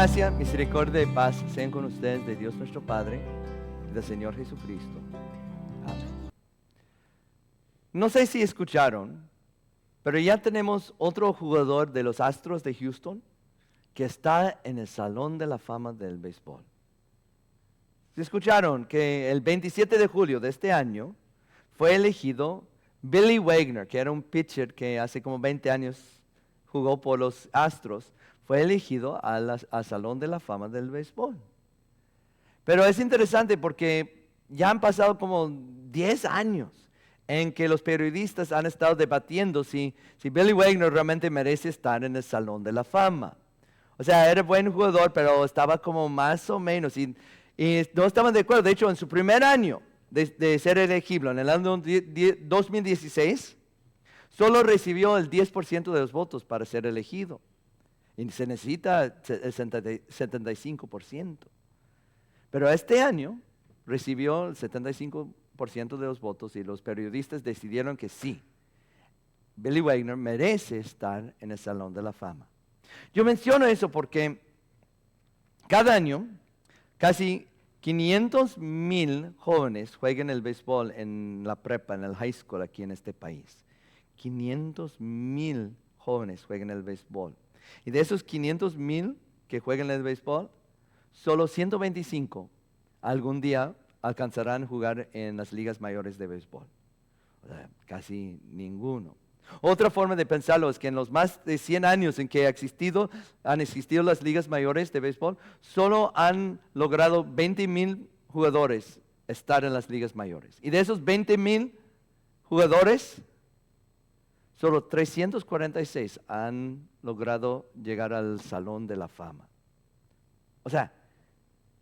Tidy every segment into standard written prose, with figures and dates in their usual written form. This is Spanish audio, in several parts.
gracia, misericordia y paz sean con ustedes de Dios nuestro Padre y del Señor Jesucristo. Amén. No sé si escucharon, pero ya tenemos otro jugador de los Astros de Houston que está en el Salón de la Fama del béisbol. ¿Sí escucharon que el 27 de julio de este año fue elegido Billy Wagner, que era un pitcher que hace como 20 años jugó por los Astros? Fue elegido al Salón de la Fama del béisbol. Pero es interesante porque ya han pasado como 10 años en que los periodistas han estado debatiendo si Billy Wagner realmente merece estar en el Salón de la Fama. O sea, era buen jugador, pero estaba como más o menos, y no estaban de acuerdo. De hecho, en su primer año de ser elegible, en el año 2016, solo recibió el 10% de los votos para ser elegido. Y se necesita el 75%. Pero este año recibió el 75% de los votos y los periodistas decidieron que sí, Billy Wagner merece estar en el Salón de la Fama. Yo menciono eso porque cada año casi 500,000 jóvenes juegan el béisbol en la prepa, en el high school aquí en este país. 500,000 jóvenes juegan el béisbol. Y de esos 500,000 que juegan el béisbol, solo 125 algún día alcanzarán a jugar en las ligas mayores de béisbol. O sea, casi ninguno. Otra forma de pensarlo es que en los más de 100 años en que han existido las ligas mayores de béisbol, solo han logrado 20,000 jugadores estar en las ligas mayores. Y de esos 20,000 jugadores, solo 346 han logrado llegar al Salón de la Fama. O sea,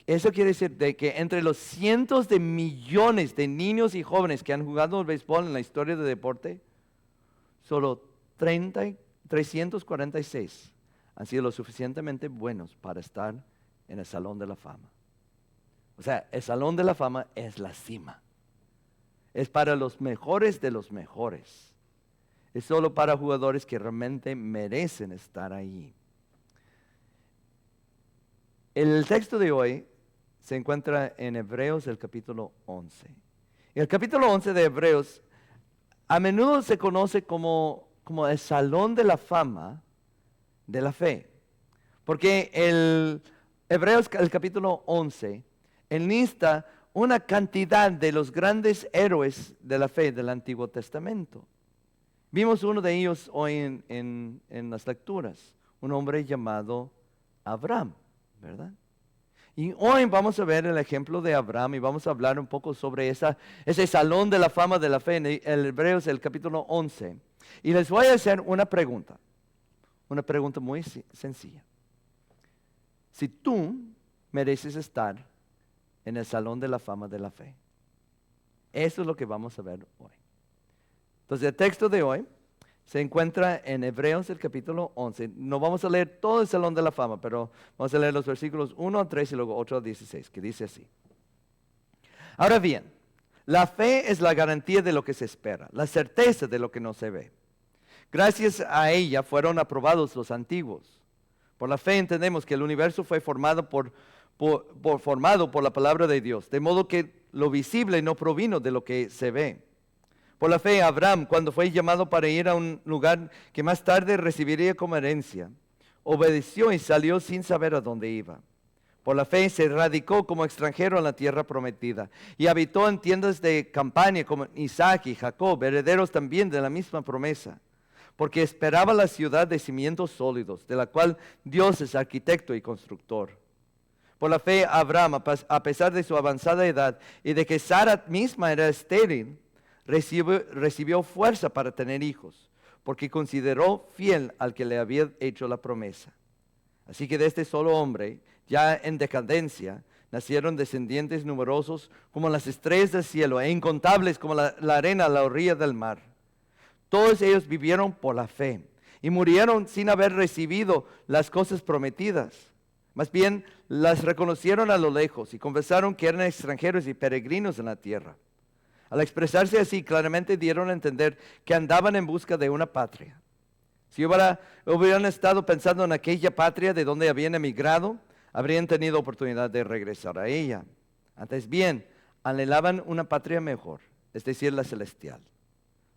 eso quiere decir de que entre los cientos de millones de niños y jóvenes que han jugado al béisbol en la historia del deporte, solo 346 han sido lo suficientemente buenos para estar en el Salón de la Fama. O sea, el Salón de la Fama es la cima. Es para los mejores de los mejores. Es solo para jugadores que realmente merecen estar ahí. El texto de hoy se encuentra en Hebreos, el capítulo 11. El capítulo 11 de Hebreos a menudo se conoce como el Salón de la Fama de la fe. Porque el Hebreos, el capítulo 11, enlista una cantidad de los grandes héroes de la fe del Antiguo Testamento. Vimos uno de ellos hoy en las lecturas, un hombre llamado Abraham, ¿verdad? Y hoy vamos a ver el ejemplo de Abraham y vamos a hablar un poco sobre ese Salón de la Fama de la fe en el Hebreos, el capítulo 11. Y les voy a hacer una pregunta muy sencilla. Si tú mereces estar en el Salón de la Fama de la fe, eso es lo que vamos a ver hoy. Entonces el texto de hoy se encuentra en Hebreos el capítulo 11. No vamos a leer todo el Salón de la Fama, pero vamos a leer los versículos 1 a 3 y luego 8 a 16, que dice así. Ahora bien, la fe es la garantía de lo que se espera, la certeza de lo que no se ve. Gracias a ella fueron aprobados los antiguos. Por la fe entendemos que el universo fue formado por la palabra de Dios, de modo que lo visible no provino de lo que se ve. Por la fe, Abraham, cuando fue llamado para ir a un lugar que más tarde recibiría como herencia, obedeció y salió sin saber a dónde iba. Por la fe se radicó como extranjero en la tierra prometida y habitó en tiendas de campaña como Isaac y Jacob, herederos también de la misma promesa, porque esperaba la ciudad de cimientos sólidos, de la cual Dios es arquitecto y constructor. Por la fe, Abraham, a pesar de su avanzada edad y de que Sara misma era estéril, recibió fuerza para tener hijos, porque consideró fiel al que le había hecho la promesa. Así que de este solo hombre, ya en decadencia, nacieron descendientes numerosos como las estrellas del cielo e incontables como la arena a la orilla del mar. Todos ellos vivieron por la fe y murieron sin haber recibido las cosas prometidas. Más bien, las reconocieron a lo lejos y confesaron que eran extranjeros y peregrinos en la tierra. Al expresarse así, claramente dieron a entender que andaban en busca de una patria. Si hubieran estado pensando en aquella patria de donde habían emigrado, habrían tenido oportunidad de regresar a ella. Antes bien, anhelaban una patria mejor, es decir, la celestial.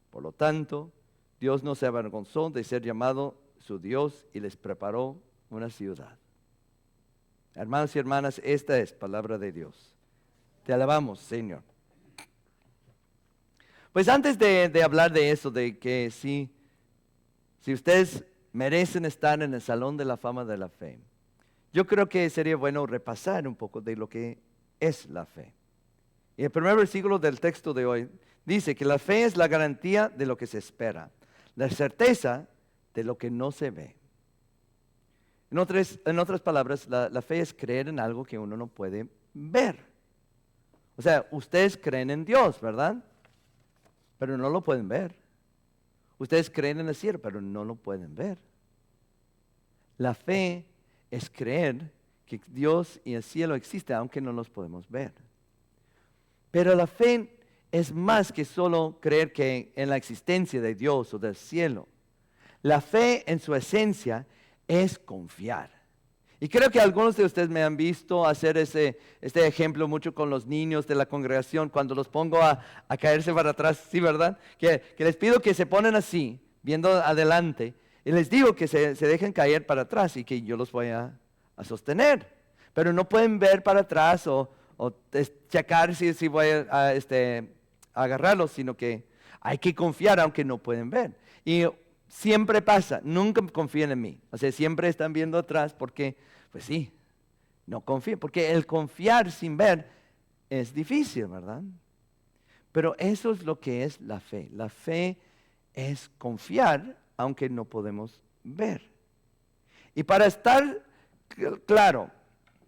Por lo tanto, Dios no se avergonzó de ser llamado su Dios y les preparó una ciudad. Hermanos y hermanas, esta es palabra de Dios. Te alabamos, Señor. Pues antes de hablar de eso, de que si ustedes merecen estar en el Salón de la Fama de la Fe, yo creo que sería bueno repasar un poco de lo que es la fe. Y el primer versículo del texto de hoy dice que la fe es la garantía de lo que se espera, la certeza de lo que no se ve. En otras palabras, la fe es creer en algo que uno no puede ver. O sea, ustedes creen en Dios, ¿verdad? Pero no lo pueden ver. Ustedes creen en el cielo, pero no lo pueden ver. La fe es creer que Dios y el cielo existen, aunque no los podemos ver. Pero la fe es más que solo creer que en la existencia de Dios o del cielo. La fe en su esencia es confiar. Y creo que algunos de ustedes me han visto hacer este ejemplo mucho con los niños de la congregación cuando los pongo a caerse para atrás, ¿sí, verdad? Que les pido que se ponen así, viendo adelante, y les digo que se dejen caer para atrás y que yo los voy a sostener. Pero no pueden ver para atrás o checar si voy a agarrarlos, sino que hay que confiar aunque no pueden ver. Y siempre pasa, nunca confían en mí. O sea, siempre están viendo atrás porque, pues sí, no confían. Porque el confiar sin ver es difícil, ¿verdad? Pero eso es lo que es la fe. La fe es confiar aunque no podemos ver. Y para estar claro,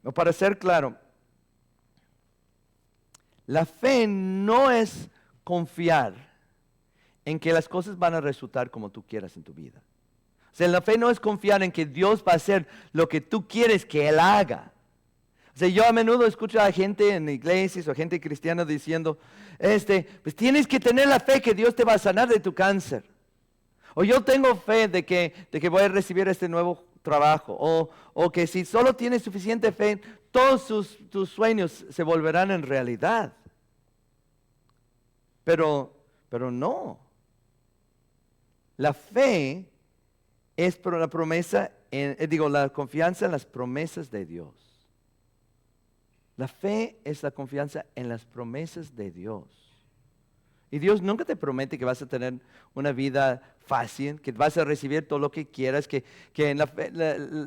o para ser claro, la fe no es confiar en que las cosas van a resultar como tú quieras en tu vida. O sea, la fe no es confiar en que Dios va a hacer lo que tú quieres que Él haga. O sea, yo a menudo escucho a gente en iglesias o gente cristiana diciendo, pues tienes que tener la fe que Dios te va a sanar de tu cáncer. O yo tengo fe de que voy a recibir este nuevo trabajo. O que si solo tienes suficiente fe, todos tus sueños se volverán en realidad. Pero no. La fe es la promesa, la confianza en las promesas de Dios. La fe es la confianza en las promesas de Dios. Y Dios nunca te promete que vas a tener una vida fácil, que vas a recibir todo lo que quieras, que en la fe,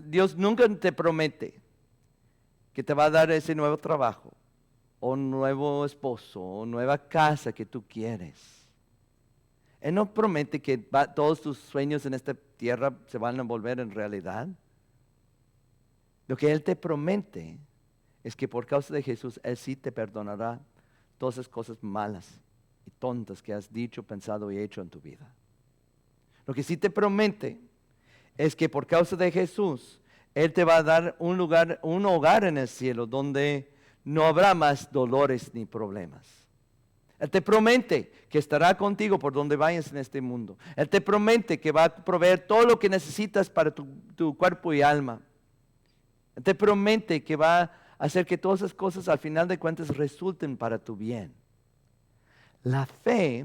Dios nunca te promete que te va a dar ese nuevo trabajo, o un nuevo esposo, o nueva casa que tú quieres. Él no promete que todos tus sueños en esta tierra se van a volver en realidad. Lo que Él te promete es que por causa de Jesús, Él sí te perdonará todas esas cosas malas y tontas que has dicho, pensado y hecho en tu vida. Lo que sí te promete es que por causa de Jesús, Él te va a dar un hogar en el cielo donde no habrá más dolores ni problemas. Él te promete que estará contigo por donde vayas en este mundo. Él te promete que va a proveer todo lo que necesitas para tu cuerpo y alma. Él te promete que va a hacer que todas esas cosas al final de cuentas resulten para tu bien. La fe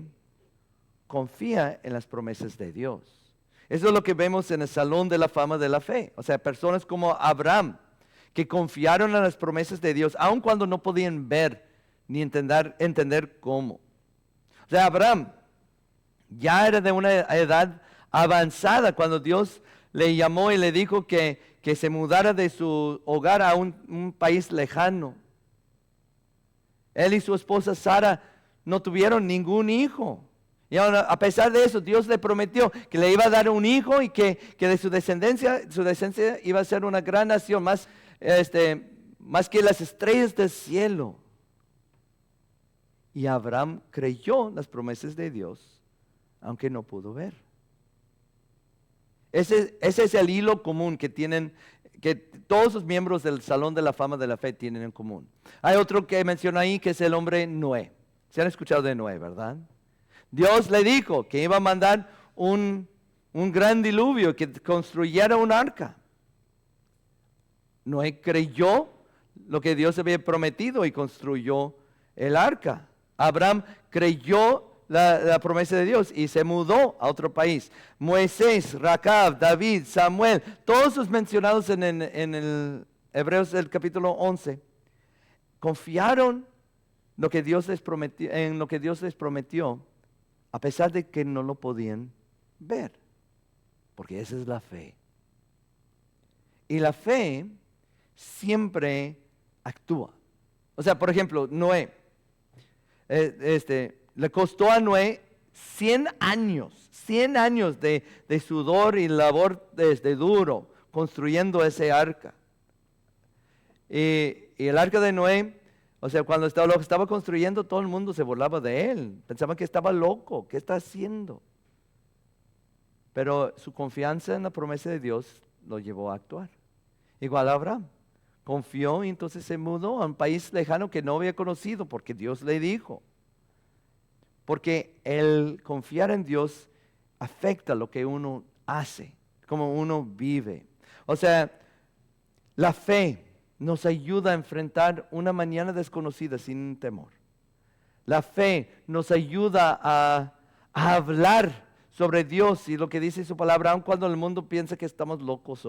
confía en las promesas de Dios. Eso es lo que vemos en el Salón de la Fama de la Fe. O sea, personas como Abraham, que confiaron en las promesas de Dios, aun cuando no podían ver ni entender cómo. O sea, Abraham ya era de una edad avanzada cuando Dios le llamó y le dijo que se mudara de su hogar a un país lejano. Él y su esposa Sara no tuvieron ningún hijo. Y ahora, a pesar de eso, Dios le prometió que le iba a dar un hijo y que de su descendencia iba a ser una gran nación, más que las estrellas del cielo. Y Abraham creyó las promesas de Dios, aunque no pudo ver. Ese es el hilo común que todos los miembros del Salón de la Fama de la Fe tienen en común. Hay otro que menciona ahí, que es el hombre Noé. Se han escuchado de Noé, ¿verdad? Dios le dijo que iba a mandar un gran diluvio, que construyera un arca. Noé creyó lo que Dios había prometido y construyó el arca. Abraham creyó la promesa de Dios y se mudó a otro país. Moisés, Racab, David, Samuel, todos los mencionados en el Hebreos del capítulo 11, confiaron lo que Dios les prometió, en lo que Dios les prometió, a pesar de que no lo podían ver, porque esa es la fe. Y la fe siempre actúa. O sea, por ejemplo, Noé, le costó a Noé 100 años de sudor y labor duro construyendo ese arca. Y el arca de Noé, o sea, cuando lo estaba construyendo, todo el mundo se burlaba de él. Pensaban que estaba loco, ¿qué está haciendo? Pero su confianza en la promesa de Dios lo llevó a actuar. Igual a Abraham. Confió y entonces se mudó a un país lejano que no había conocido porque Dios le dijo. Porque el confiar en Dios afecta lo que uno hace, cómo uno vive. O sea, la fe nos ayuda a enfrentar una mañana desconocida sin temor. La fe nos ayuda a hablar sobre Dios y lo que dice su palabra, aun cuando el mundo piensa que estamos locos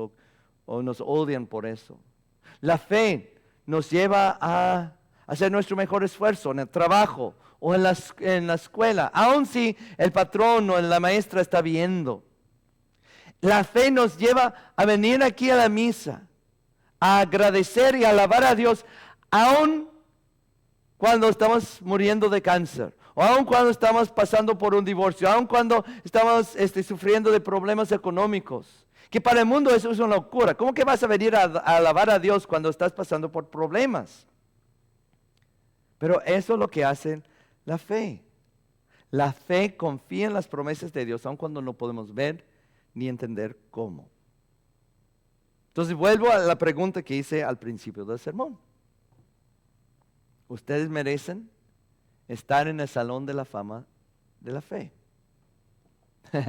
o nos odian por eso. La fe nos lleva a hacer nuestro mejor esfuerzo en el trabajo o en la escuela, aun si el patrón o la maestra está viendo. La fe nos lleva a venir aquí a la misa, a agradecer y alabar a Dios, aun cuando estamos muriendo de cáncer, o aun cuando estamos pasando por un divorcio, aun cuando estamos sufriendo de problemas económicos, que para el mundo eso es una locura. ¿Cómo que vas a venir a alabar a Dios cuando estás pasando por problemas? Pero eso es lo que hace la fe. La fe confía en las promesas de Dios, aun cuando no podemos ver ni entender cómo. Entonces vuelvo a la pregunta que hice al principio del sermón. ¿Ustedes merecen estar en el salón de la fama de la fe?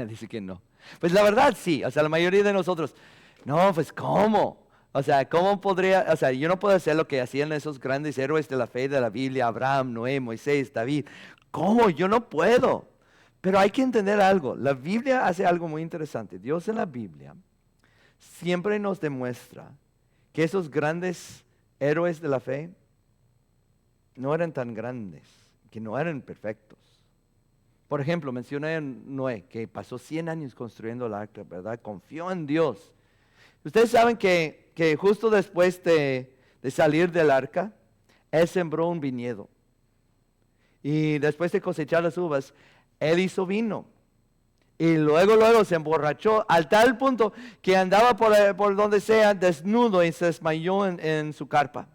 Dice que no. Pues la verdad sí, o sea, la mayoría de nosotros, no, pues ¿cómo? O sea, ¿cómo podría? O sea, yo no puedo hacer lo que hacían esos grandes héroes de la fe de la Biblia, Abraham, Noé, Moisés, David. ¿Cómo? Yo no puedo. Pero hay que entender algo. La Biblia hace algo muy interesante. Dios en la Biblia siempre nos demuestra que esos grandes héroes de la fe no eran tan grandes, que no eran perfectos. Por ejemplo, mencioné a Noé, que pasó 100 años construyendo el arca, ¿verdad? Confió en Dios. Ustedes saben que justo después de salir del arca, él sembró un viñedo. Y después de cosechar las uvas, él hizo vino. Y luego se emborrachó al tal punto que andaba por donde sea desnudo y se desmayó en su carpa.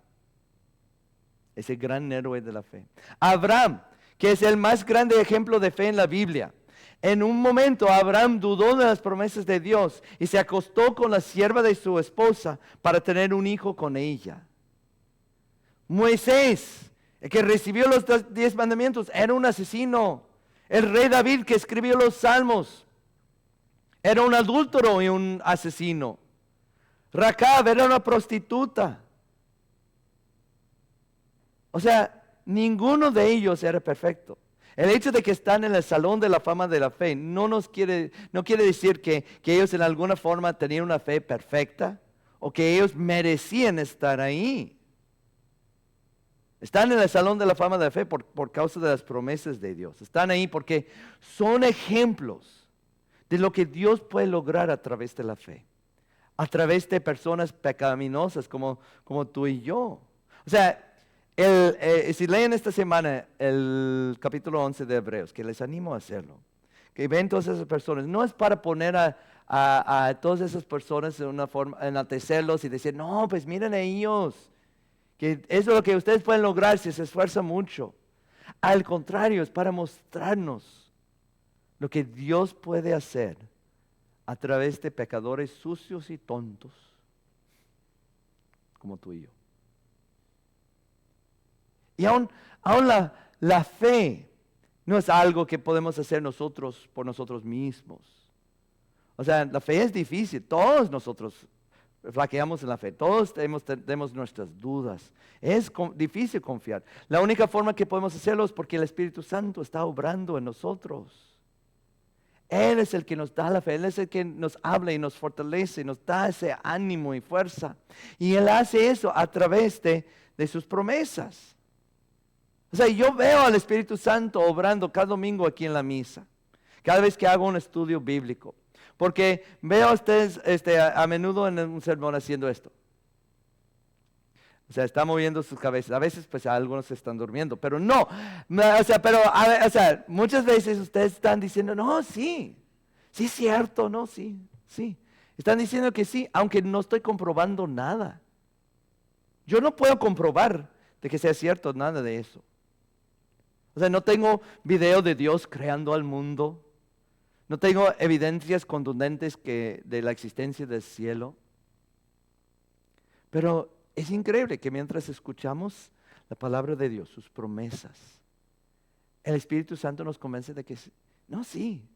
Ese gran héroe de la fe. Abraham, que es el más grande ejemplo de fe en la Biblia. En un momento Abraham dudó de las promesas de Dios y se acostó con la sierva de su esposa para tener un hijo con ella. Moisés, el que recibió los 10 mandamientos, era un asesino. El rey David, que escribió los salmos, era un adúltero y un asesino. Racab era una prostituta. O sea, ninguno de ellos era perfecto. El hecho de que están en el salón de la fama de la fe no quiere decir que ellos en alguna forma tenían una fe perfecta o que ellos merecían estar ahí. Están en el salón de la fama de la fe por causa de las promesas de Dios. Están ahí porque son ejemplos de lo que Dios puede lograr a través de la fe. A través de personas pecaminosas como tú y yo. O sea, si leen esta semana el capítulo 11 de Hebreos, que les animo a hacerlo, que ven todas esas personas, no es para poner a todas esas personas de una forma, enaltecerlos y decir, no, pues miren a ellos, que eso es lo que ustedes pueden lograr si se esfuerzan mucho. Al contrario, es para mostrarnos lo que Dios puede hacer a través de pecadores sucios y tontos, como tú y yo. Y aún la fe no es algo que podemos hacer nosotros por nosotros mismos. O sea, la fe es difícil. Todos nosotros flaqueamos en la fe. Todos tenemos nuestras dudas. Es difícil confiar. La única forma que podemos hacerlo es porque el Espíritu Santo está obrando en nosotros. Él es el que nos da la fe, Él es el que nos habla y nos fortalece, nos da ese ánimo y fuerza. Y Él hace eso a través de sus promesas. O sea, yo veo al Espíritu Santo obrando cada domingo aquí en la misa, cada vez que hago un estudio bíblico. Porque veo a ustedes a menudo en un sermón haciendo esto. O sea, está moviendo sus cabezas. A veces, pues, algunos están durmiendo, pero no. O sea, muchas veces ustedes están diciendo, no, sí es cierto, no, sí. Están diciendo que sí, aunque no estoy comprobando nada. Yo no puedo comprobar de que sea cierto nada de eso. O sea, no tengo video de Dios creando al mundo. No tengo evidencias contundentes de la existencia del cielo. Pero es increíble que mientras escuchamos la palabra de Dios, sus promesas, el Espíritu Santo nos convence de que no, sí,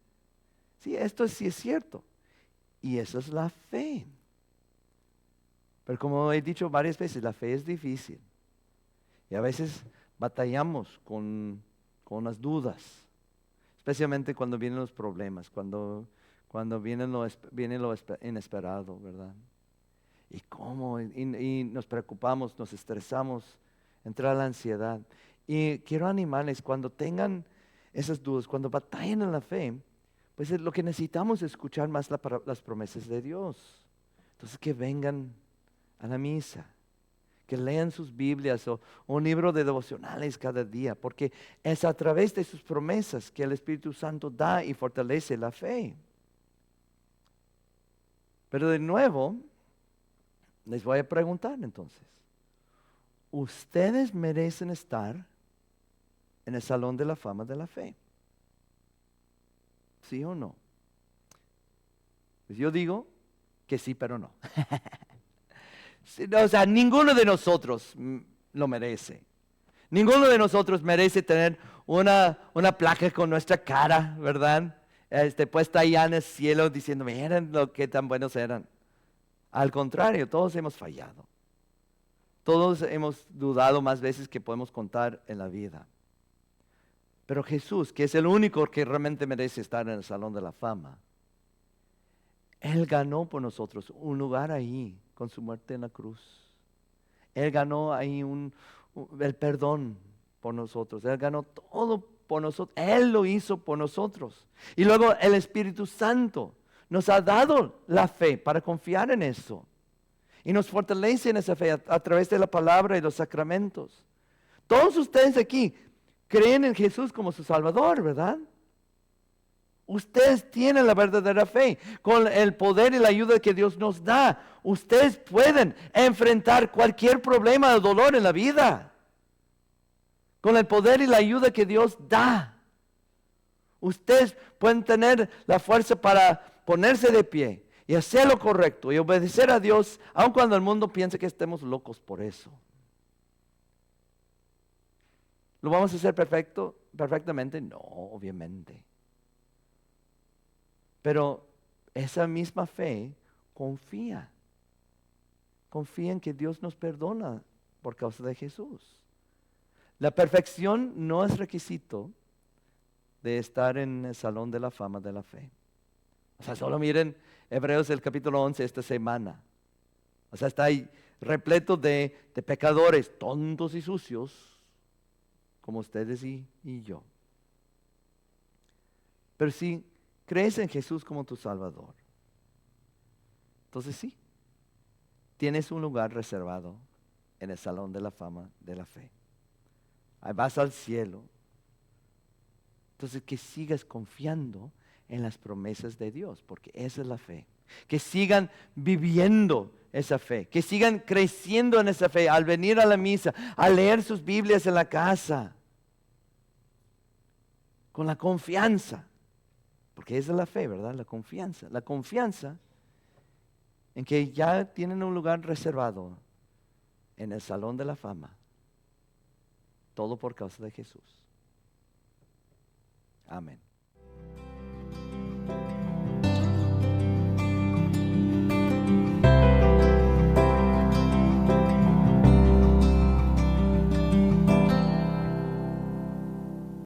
esto sí es cierto. Y eso es la fe. Pero como he dicho varias veces, la fe es difícil. Y a veces batallamos con las dudas, especialmente cuando vienen los problemas, cuando viene lo inesperado, ¿verdad? ¿Y cómo? Y nos preocupamos, nos estresamos, entra la ansiedad. Y quiero animarles, cuando tengan esas dudas, cuando batallen en la fe, pues lo que necesitamos es escuchar más las promesas de Dios. Entonces que vengan a la misa, que lean sus Biblias o un libro de devocionales cada día, porque es a través de sus promesas que el Espíritu Santo da y fortalece la fe. Pero de nuevo, les voy a preguntar entonces, ¿ustedes merecen estar en el Salón de la Fama de la Fe? ¿Sí o no? Pues yo digo que sí, pero no. O sea, ninguno de nosotros lo merece. Ninguno de nosotros merece tener una placa con nuestra cara, ¿verdad? Puesta allá en el cielo diciendo, miren lo que tan buenos eran. Al contrario, todos hemos fallado. Todos hemos dudado más veces que podemos contar en la vida. Pero Jesús, que es el único que realmente merece estar en el Salón de la Fama, Él ganó por nosotros un lugar ahí con su muerte en la cruz. Él ganó ahí el perdón por nosotros. Él ganó todo por nosotros. Él lo hizo por nosotros. Y luego el Espíritu Santo nos ha dado la fe para confiar en eso. Y nos fortalece en esa fe a través de la palabra y los sacramentos. Todos ustedes aquí creen en Jesús como su Salvador, ¿verdad? Ustedes tienen la verdadera fe. Con el poder y la ayuda que Dios nos da, ustedes pueden enfrentar cualquier problema o dolor en la vida. Con el poder y la ayuda que Dios da, ustedes pueden tener la fuerza para ponerse de pie y hacer lo correcto y obedecer a Dios, aun cuando el mundo piense que estemos locos por eso. ¿Lo vamos a hacer perfectamente? No, obviamente. Pero esa misma fe confía en que Dios nos perdona por causa de Jesús. La perfección no es requisito de estar en el Salón de la Fama de la Fe. O sea, solo miren Hebreos el capítulo 11 esta semana. O sea, está ahí repleto de pecadores tontos y sucios, como ustedes y yo. Pero si crees en Jesús como tu Salvador, entonces sí, tienes un lugar reservado en el Salón de la Fama de la Fe. Ahí vas al cielo. Entonces que sigas confiando en las promesas de Dios, porque esa es la fe. Que sigan viviendo esa fe, que sigan creciendo en esa fe al venir a la misa, a leer sus Biblias en la casa, con la confianza. Porque esa es la fe, ¿verdad? La confianza. La confianza en que ya tienen un lugar reservado en el Salón de la Fama. Todo por causa de Jesús. Amén.